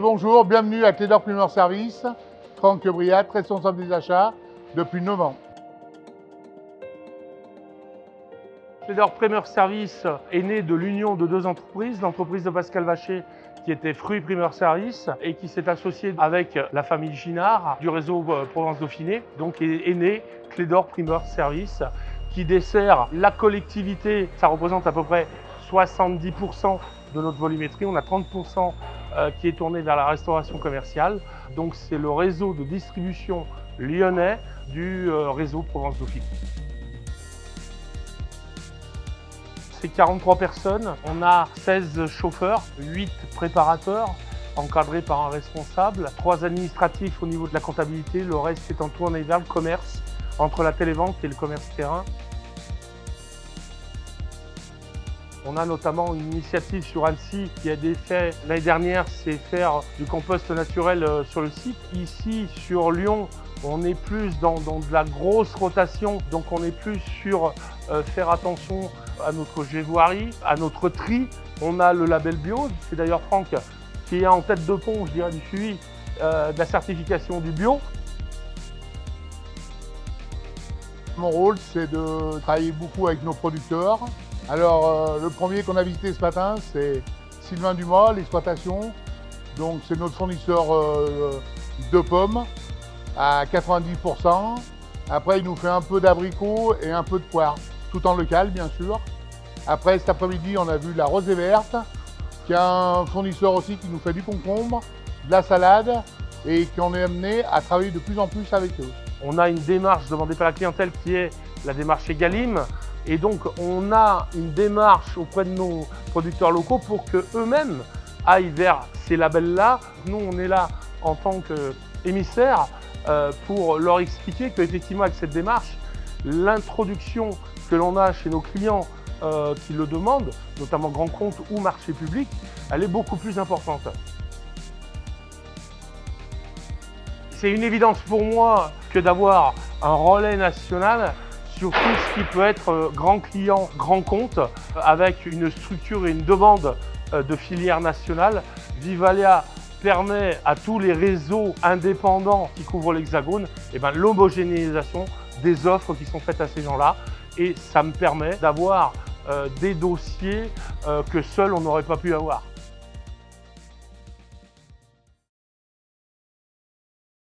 Bonjour, bienvenue à Clédor Primeur Service. Franck Briat, responsable des achats depuis 9 ans. Clédor Primeur Service est né de l'union de deux entreprises, l'entreprise de Pascal Vacher qui était Fruits Primeur Service et qui s'est associée avec la famille Ginard du réseau Provence-Dauphiné. Donc est né Clédor Primeur Service qui dessert la collectivité. Ça représente à peu près 70% de notre volumétrie. On a 30% qui est tourné vers la restauration commerciale. Donc c'est le réseau de distribution lyonnais du réseau Provence-Dauphiné. C'est 43 personnes, on a 16 chauffeurs, 8 préparateurs encadrés par un responsable, 3 administratifs au niveau de la comptabilité, le reste étant tourné vers le commerce, entre la télévente et le commerce terrain. On a notamment une initiative sur Annecy qui a été faite l'année dernière, c'est faire du compost naturel sur le site. Ici, sur Lyon, on est plus dans de la grosse rotation, donc on est plus sur faire attention à notre gévoirie, à notre tri. On a le label bio, c'est d'ailleurs Franck qui est en tête de pont, je dirais, du suivi de la certification du bio. Mon rôle, c'est de travailler beaucoup avec nos producteurs. Alors, le premier qu'on a visité ce matin, c'est Sylvain Dumas, l'exploitation. Donc, c'est notre fournisseur de pommes à 90%. Après, il nous fait un peu d'abricots et un peu de poires, tout en local, bien sûr. Après, cet après-midi, on a vu la Rosée Verte, qui est un fournisseur aussi qui nous fait du concombre, de la salade et qu'on est amené à travailler de plus en plus avec eux. On a une démarche demandée par la clientèle qui est la démarche Egalim. Et donc, on a une démarche auprès de nos producteurs locaux pour qu'eux-mêmes aillent vers ces labels-là. Nous, on est là en tant qu'émissaires pour leur expliquer qu'effectivement, avec cette démarche, l'introduction que l'on a chez nos clients qui le demandent, notamment grands comptes ou marché public, elle est beaucoup plus importante. C'est une évidence pour moi que d'avoir un relais national sur tout ce qui peut être grand client, grand compte, avec une structure et une demande de filière nationale. Vivalia permet à tous les réseaux indépendants qui couvrent l'Hexagone l'homogénéisation des offres qui sont faites à ces gens-là. Et ça me permet d'avoir des dossiers que seul on n'aurait pas pu avoir.